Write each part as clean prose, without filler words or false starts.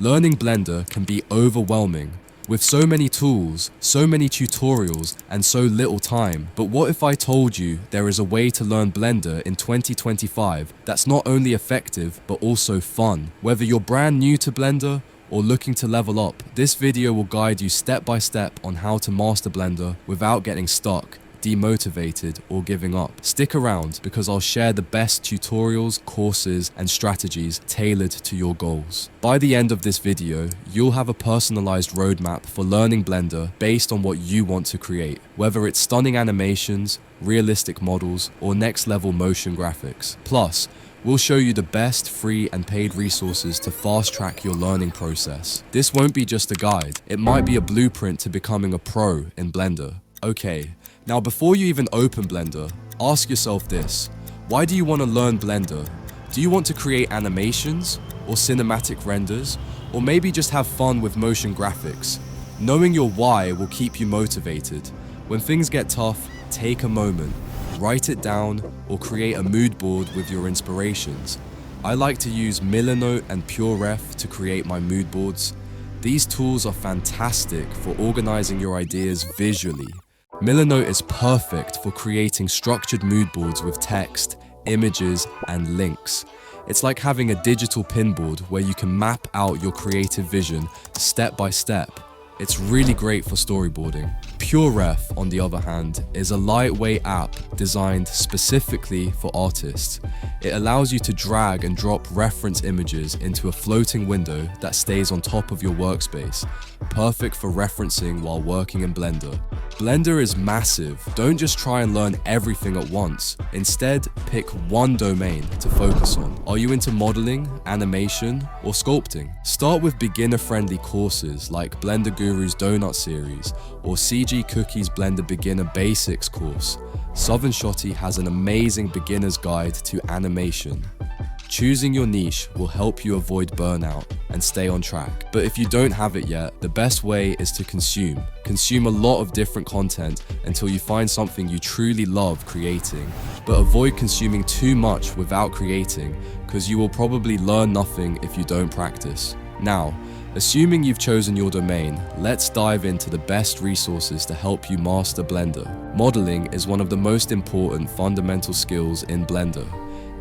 Learning Blender can be overwhelming. With so many tools, so many tutorials, and so little time. But what if I told you there is a way to learn Blender in 2025 that's not only effective, but also fun? Whether you're brand new to Blender or looking to level up, this video will guide you step by step on how to master Blender without getting stuck, demotivated, or giving up. Stick around because I'll share the best tutorials, courses, and strategies tailored to your goals. By the end of this video, you'll have a personalized roadmap for learning Blender based on what you want to create, whether it's stunning animations, realistic models, or next level motion graphics. Plus, we'll show you the best free and paid resources to fast track your learning process. This won't be just a guide, it might be a blueprint to becoming a pro in Blender. Okay, now before you even open Blender, ask yourself this: why do you want to learn Blender? Do you want to create animations or cinematic renders, or maybe just have fun with motion graphics? Knowing your why will keep you motivated. When things get tough, take a moment, write it down, or create a mood board with your inspirations. I like to use Millernote and PureRef to create my mood boards. These tools are fantastic for organizing your ideas visually. Millernote is perfect for creating structured mood boards with text, images, and links. It's like having a digital pinboard where you can map out your creative vision step by step. It's really great for storyboarding. PureRef, on the other hand, is a lightweight app designed specifically for artists. It allows you to drag and drop reference images into a floating window that stays on top of your workspace, perfect for referencing while working in Blender. Blender is massive. Don't just try and learn everything at once. Instead, pick one domain to focus on. Are you into modeling, animation, or sculpting? Start with beginner-friendly courses like Blender Guru's Donut series or cgfocus Blender Beginner Basics course. Southern Shotty has an amazing beginner's guide to animation. Choosing your niche will help you avoid burnout and stay on track. But if you don't have it yet, the best way is to consume. Consume a lot of different content until you find something you truly love creating. But avoid consuming too much without creating, because you will probably learn nothing if you don't practice. Now, assuming you've chosen your domain, let's dive into the best resources to help you master Blender. Modeling is one of the most important fundamental skills in Blender.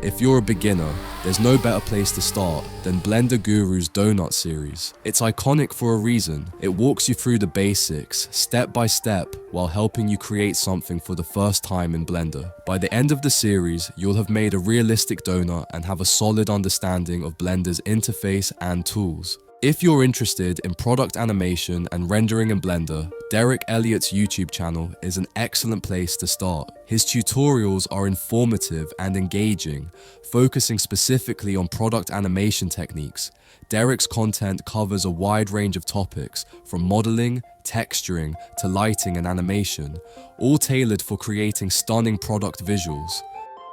If you're a beginner, there's no better place to start than Blender Guru's Donut series. It's iconic for a reason. It walks you through the basics, step by step, while helping you create something for the first time in Blender. By the end of the series, you'll have made a realistic donut and have a solid understanding of Blender's interface and tools. If you're interested in product animation and rendering in Blender, Derek Elliott's YouTube channel is an excellent place to start. His tutorials are informative and engaging, focusing specifically on product animation techniques. Derek's content covers a wide range of topics, from modeling, texturing, to lighting and animation, all tailored for creating stunning product visuals.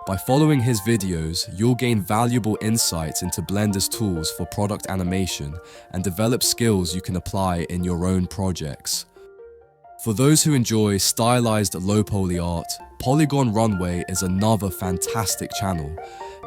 By following his videos, you'll gain valuable insights into Blender's tools for product animation and develop skills you can apply in your own projects. For those who enjoy stylized low-poly art, Polygon Runway is another fantastic channel.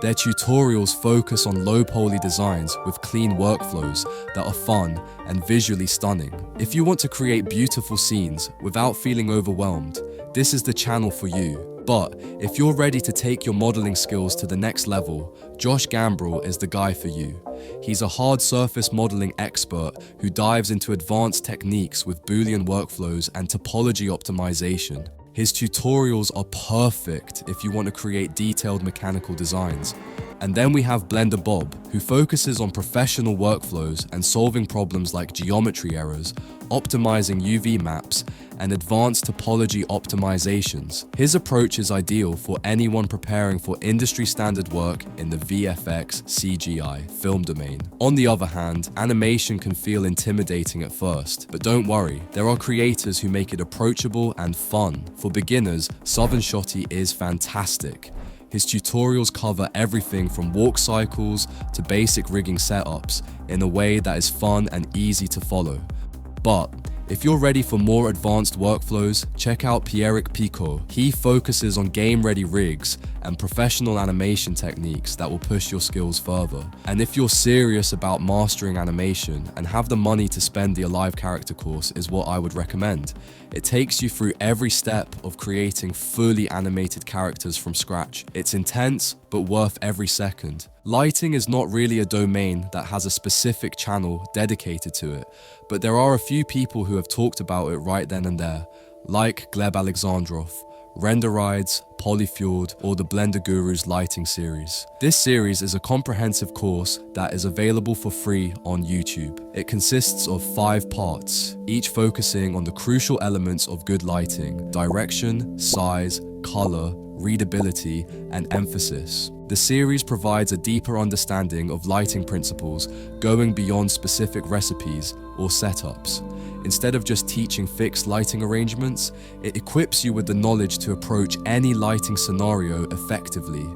Their tutorials focus on low-poly designs with clean workflows that are fun and visually stunning. If you want to create beautiful scenes without feeling overwhelmed, this is the channel for you. But if you're ready to take your modeling skills to the next level, Josh Gambrell is the guy for you. He's a hard surface modeling expert who dives into advanced techniques with Boolean workflows and topology optimization. His tutorials are perfect if you want to create detailed mechanical designs. And then we have Blender Bob, who focuses on professional workflows and solving problems like geometry errors, optimizing UV maps, and advanced topology optimizations. His approach is ideal for anyone preparing for industry-standard work in the VFX, CGI, film domain. On the other hand, animation can feel intimidating at first, but don't worry, there are creators who make it approachable and fun. For beginners, Southern Shotty is fantastic. His tutorials cover everything from walk cycles to basic rigging setups in a way that is fun and easy to follow. But if you're ready for more advanced workflows, check out Pierrick Picot. He focuses on game-ready rigs and professional animation techniques that will push your skills further. And if you're serious about mastering animation and have the money to spend, the Alive Character course is what I would recommend. It takes you through every step of creating fully animated characters from scratch. It's intense, but worth every second. Lighting is not really a domain that has a specific channel dedicated to it, but there are a few people who have talked about it right then and there, like Gleb Alexandrov, Renderides, Polyfueled, or the Blender Guru's lighting series. This series is a comprehensive course that is available for free on YouTube. It consists of 5 parts, each focusing on the crucial elements of good lighting: direction, size, color, readability, and emphasis. The series provides a deeper understanding of lighting principles, going beyond specific recipes or setups. Instead of just teaching fixed lighting arrangements, it equips you with the knowledge to approach any lighting scenario effectively.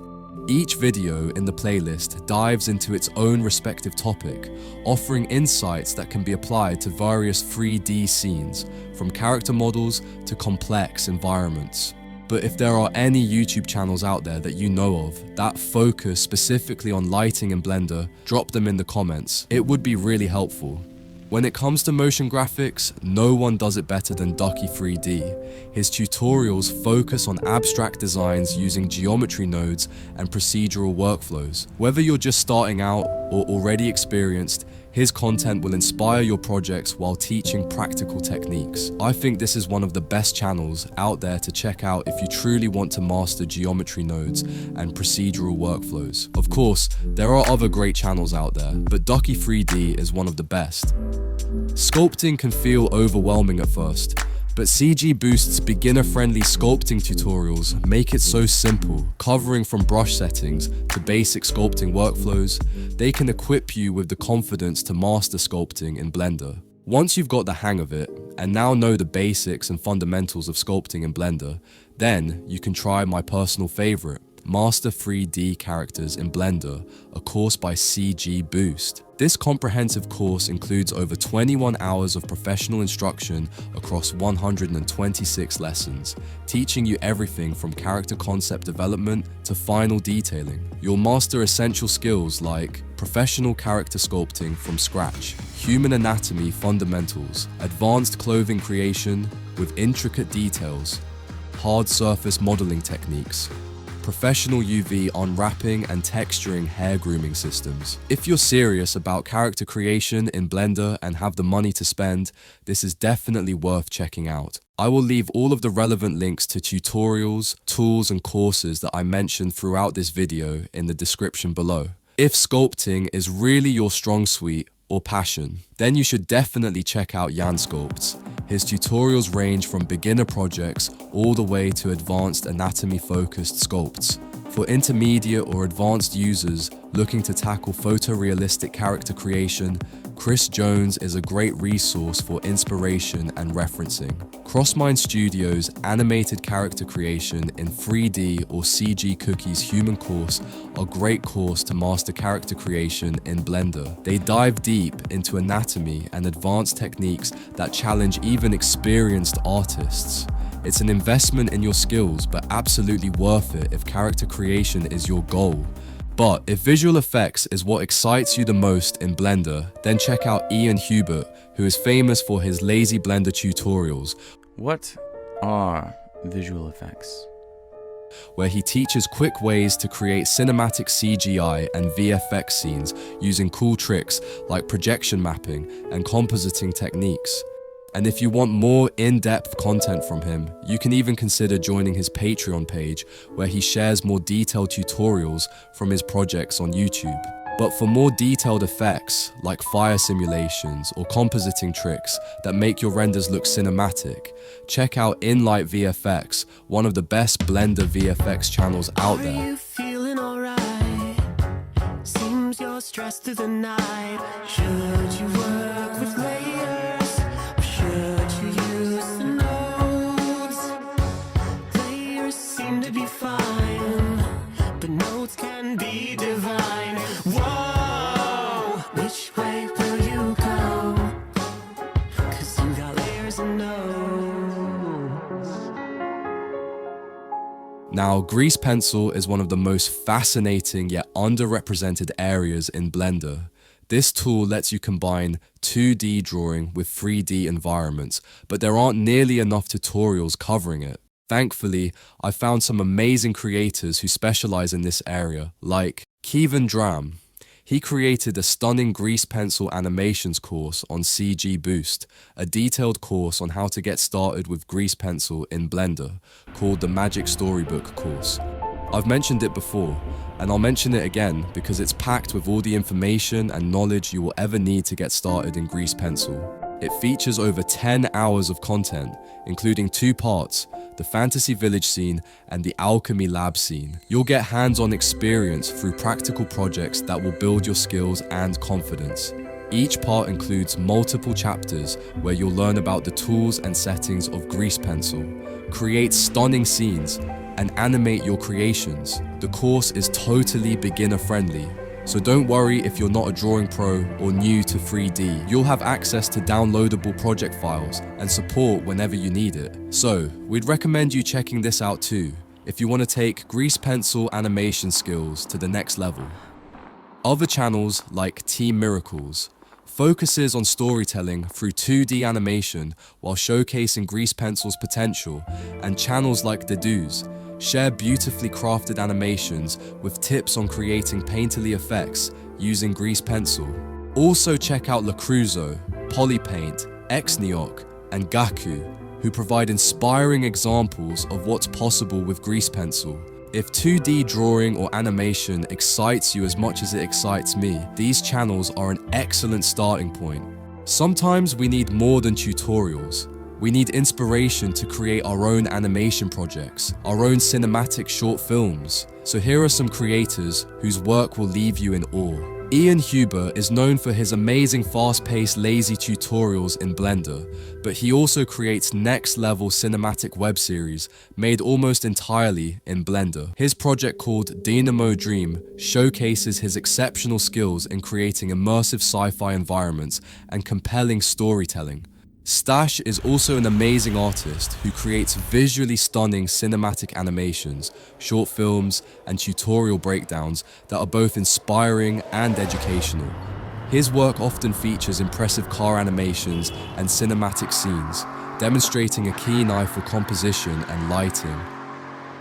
Each video in the playlist dives into its own respective topic, offering insights that can be applied to various 3D scenes, from character models to complex environments. But if there are any YouTube channels out there that you know of that focus specifically on lighting in Blender, drop them in the comments. It would be really helpful. When it comes to motion graphics, no one does it better than Ducky3D. His tutorials focus on abstract designs using geometry nodes and procedural workflows. Whether you're just starting out or already experienced, his content will inspire your projects while teaching practical techniques. I think this is one of the best channels out there to check out if you truly want to master geometry nodes and procedural workflows. Of course, there are other great channels out there, but Ducky3D is one of the best. Sculpting can feel overwhelming at first, but CG Boost's beginner-friendly sculpting tutorials make it so simple. Covering from brush settings to basic sculpting workflows, they can equip you with the confidence to master sculpting in Blender. Once you've got the hang of it, and now know the basics and fundamentals of sculpting in Blender, then you can try my personal favorite, Master 3D Characters in Blender, a course by CG Boost. This comprehensive course includes over 21 hours of professional instruction across 126 lessons, teaching you everything from character concept development to final detailing. You'll master essential skills like professional character sculpting from scratch, human anatomy fundamentals, advanced clothing creation with intricate details, hard surface modeling techniques, professional UV unwrapping and texturing hair grooming systems. If you're serious about character creation in Blender and have the money to spend, this is definitely worth checking out. I will leave all of the relevant links to tutorials, tools, and courses that I mentioned throughout this video in the description below. If sculpting is really your strong suite or passion, then you should definitely check out Jan Sculpts. His tutorials range from beginner projects all the way to advanced anatomy-focused sculpts. For intermediate or advanced users looking to tackle photorealistic character creation, Chris Jones is a great resource for inspiration and referencing. Crossmind Studios' animated character creation in 3D or CG Cookie's human course are a great course to master character creation in Blender. They dive deep into anatomy and advanced techniques that challenge even experienced artists. It's an investment in your skills, but absolutely worth it if character creation is your goal. But if visual effects is what excites you the most in Blender, then check out Ian Hubert, who is famous for his lazy Blender tutorials. What are visual effects? Where he teaches quick ways to create cinematic CGI and VFX scenes using cool tricks like projection mapping and compositing techniques. And if you want more in-depth content from him, you can even consider joining his Patreon page, where he shares more detailed tutorials from his projects on YouTube. But for more detailed effects, like fire simulations or compositing tricks that make your renders look cinematic, check out Inlight VFX, one of the best Blender VFX channels out there. Are you feeling alright? Seems you're stressed through the night. Should you work with layers? Or should you use the nodes? Layers seem to be fine, but nodes can be divine. Whoa, which way will you go? 'Cause you got layers and nodes. Now, grease pencil is one of the most fascinating yet underrepresented areas in Blender. This tool lets you combine 2D drawing with 3D environments, but there aren't nearly enough tutorials covering it. Thankfully, I found some amazing creators who specialize in this area, like Kevin Dram. He created a stunning grease pencil animations course on CG Boost, a detailed course on how to get started with grease pencil in Blender, called the Magic Storybook course. I've mentioned it before, and I'll mention it again because it's packed with all the information and knowledge you will ever need to get started in grease pencil. It features over 10 hours of content, including 2 parts, the Fantasy Village scene and the Alchemy Lab scene. You'll get hands-on experience through practical projects that will build your skills and confidence. Each part includes multiple chapters where you'll learn about the tools and settings of grease pencil, create stunning scenes, and animate your creations. The course is totally beginner-friendly, so don't worry if you're not a drawing pro or new to 3D. You'll have access to downloadable project files and support whenever you need it. So, we'd recommend you checking this out too, if you want to take grease pencil animation skills to the next level. Other channels like Team Miracles focuses on storytelling through 2D animation while showcasing grease pencil's potential, and channels like The Do's share beautifully crafted animations with tips on creating painterly effects using grease pencil. Also check out Lacruzo, Polypaint, Xneok, and Gaku, who provide inspiring examples of what's possible with grease pencil. If 2D drawing or animation excites you as much as it excites me, these channels are an excellent starting point. Sometimes we need more than tutorials. We need inspiration to create our own animation projects, our own cinematic short films. So here are some creators whose work will leave you in awe. Ian Huber is known for his amazing fast-paced lazy tutorials in Blender, but he also creates next-level cinematic web series made almost entirely in Blender. His project called Dynamo Dream showcases his exceptional skills in creating immersive sci-fi environments and compelling storytelling. Stash is also an amazing artist who creates visually stunning cinematic animations, short films, and tutorial breakdowns that are both inspiring and educational. His work often features impressive car animations and cinematic scenes, demonstrating a keen eye for composition and lighting.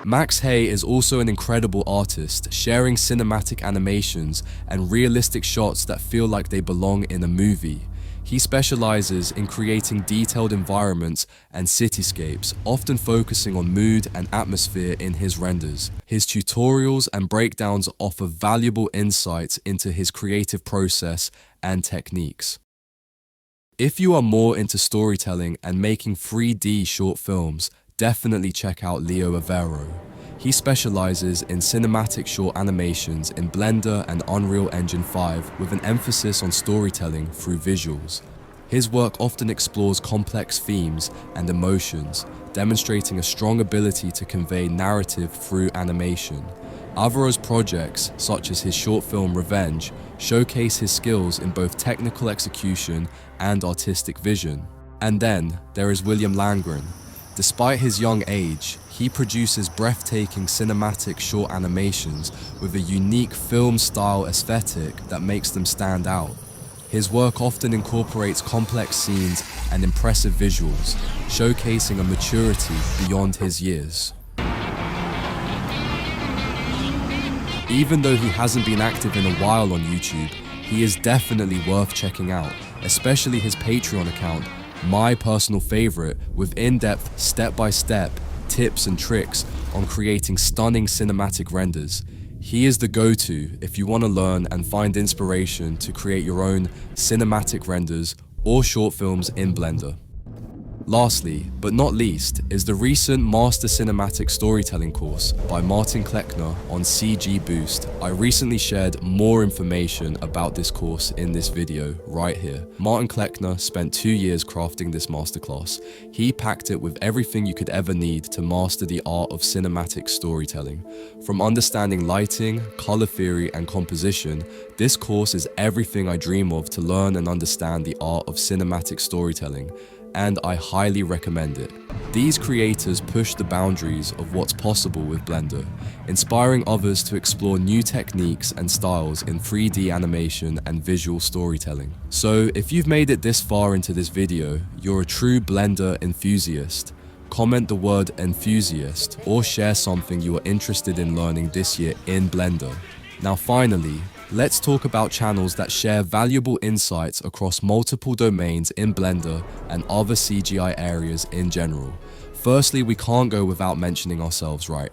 Max Hay is also an incredible artist, sharing cinematic animations and realistic shots that feel like they belong in a movie. He specializes in creating detailed environments and cityscapes, often focusing on mood and atmosphere in his renders. His tutorials and breakdowns offer valuable insights into his creative process and techniques. If you are more into storytelling and making 3D short films, definitely check out Leo Avero. He specializes in cinematic short animations in Blender and Unreal Engine 5 with an emphasis on storytelling through visuals. His work often explores complex themes and emotions, demonstrating a strong ability to convey narrative through animation. Avero's projects, such as his short film Revenge, showcase his skills in both technical execution and artistic vision. And then there is William Langren. Despite his young age, he produces breathtaking cinematic short animations with a unique film-style aesthetic that makes them stand out. His work often incorporates complex scenes and impressive visuals, showcasing a maturity beyond his years. Even though he hasn't been active in a while on YouTube, he is definitely worth checking out, especially his Patreon account, my personal favorite, with in-depth, step-by-step tips and tricks on creating stunning cinematic renders. He is the go-to if you want to learn and find inspiration to create your own cinematic renders or short films in Blender. Lastly, but not least, is the recent Master Cinematic Storytelling course by Martin Kleckner on CG Boost. I recently shared more information about this course in this video right here. Martin Kleckner spent 2 years crafting this masterclass. He packed it with everything you could ever need to master the art of cinematic storytelling. From understanding lighting, color theory, and composition, this course is everything I dream of to learn and understand the art of cinematic storytelling. and I highly recommend it. These creators push the boundaries of what's possible with Blender, inspiring others to explore new techniques and styles in 3D animation and visual storytelling. So if you've made it this far into this video, you're a true Blender enthusiast. Comment the word enthusiast or share something you are interested in learning this year in Blender. Now finally, let's talk about channels that share valuable insights across multiple domains in Blender and other CGI areas in general. Firstly, we can't go without mentioning ourselves, right?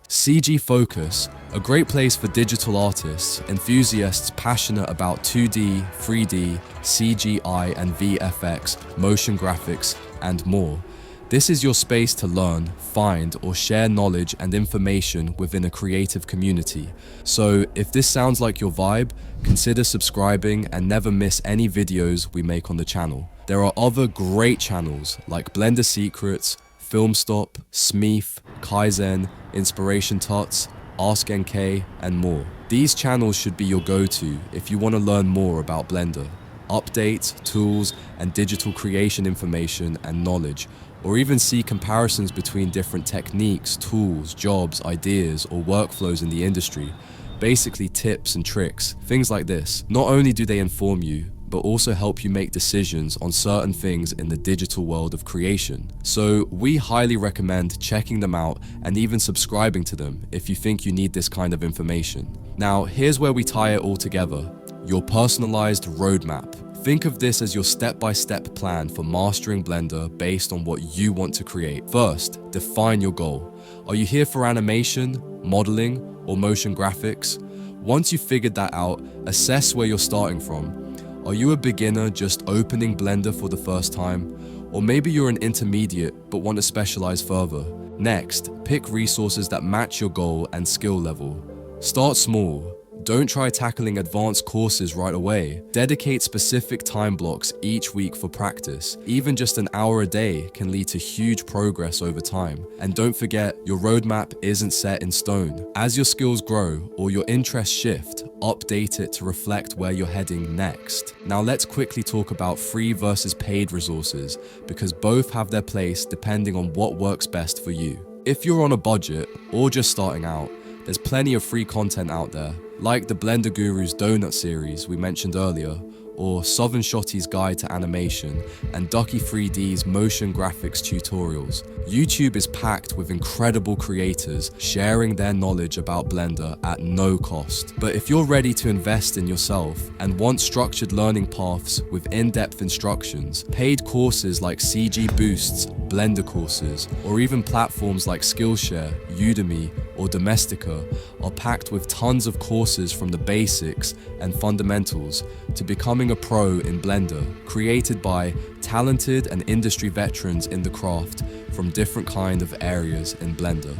cgfocus, a great place for digital artists, enthusiasts passionate about 2D, 3D, CGI and VFX, motion graphics, and more. This is your space to learn, find, or share knowledge and information within a creative community. So if this sounds like your vibe, consider subscribing and never miss any videos we make on the channel. There are other great channels like Blender Secrets, Filmstop, Smeef, Kaizen, Inspiration Tuts, Ask NK, and more. These channels should be your go-to if you want to learn more about Blender. Updates, tools, and digital creation information and knowledge, or even see comparisons between different techniques, tools, jobs, ideas, or workflows in the industry. Basically tips and tricks, things like this. Not only do they inform you, but also help you make decisions on certain things in the digital world of creation. So we highly recommend checking them out and even subscribing to them if you think you need this kind of information. Now, here's where we tie it all together. Your personalized roadmap. Think of this as your step-by-step plan for mastering Blender based on what you want to create. First, define your goal. Are you here for animation, modeling, or motion graphics? Once you've figured that out, assess where you're starting from. Are you a beginner just opening Blender for the first time? Or maybe you're an intermediate but want to specialize further. Next, pick resources that match your goal and skill level. Start small. Don't try tackling advanced courses right away. Dedicate specific time blocks each week for practice. Even just an hour a day can lead to huge progress over time. And don't forget, your roadmap isn't set in stone. As your skills grow or your interests shift, update it to reflect where you're heading next. Now let's quickly talk about free versus paid resources, because both have their place depending on what works best for you. If you're on a budget or just starting out, there's plenty of free content out there, like the Blender Guru's Donut series we mentioned earlier, or Southern Shotty's Guide to Animation, and Ducky3D's motion graphics tutorials. YouTube is packed with incredible creators sharing their knowledge about Blender at no cost. But if you're ready to invest in yourself and want structured learning paths with in-depth instructions, paid courses like CG Boost's Blender courses, or even platforms like Skillshare, Udemy, or Domestika are packed with tons of courses from the basics and fundamentals to becoming a pro in Blender, created by talented and industry veterans in the craft from different kind of areas in Blender.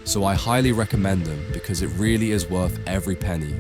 So I highly recommend them because it really is worth every penny.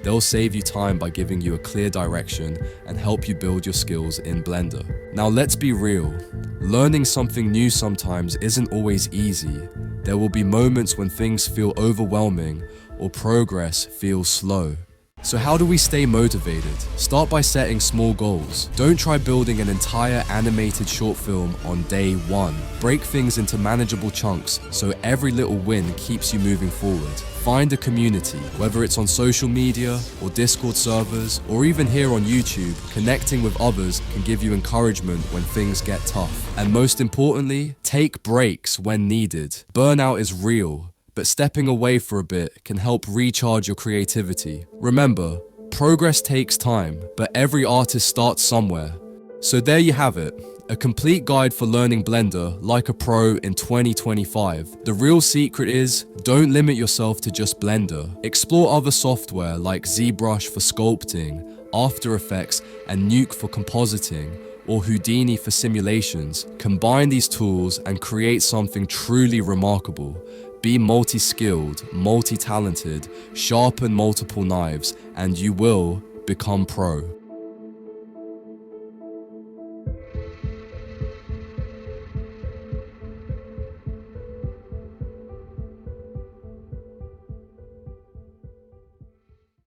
They'll save you time by giving you a clear direction and help you build your skills in Blender. Now let's be real, learning something new sometimes isn't always easy. There will be moments when things feel overwhelming or progress feels slow. So how do we stay motivated? Start by setting small goals. Don't try building an entire animated short film on day one. Break things into manageable chunks so every little win keeps you moving forward. Find a community, whether it's on social media or Discord servers, or even here on YouTube. Connecting with others can give you encouragement when things get tough. And most importantly, take breaks when needed. Burnout is real, but stepping away for a bit can help recharge your creativity. Remember, progress takes time, but every artist starts somewhere. So there you have it, a complete guide for learning Blender like a pro in 2025. The real secret is, don't limit yourself to just Blender. Explore other software like ZBrush for sculpting, After Effects and Nuke for compositing, or Houdini for simulations. Combine these tools and create something truly remarkable. Be multi-skilled, multi-talented, sharpen multiple knives, and you will become pro.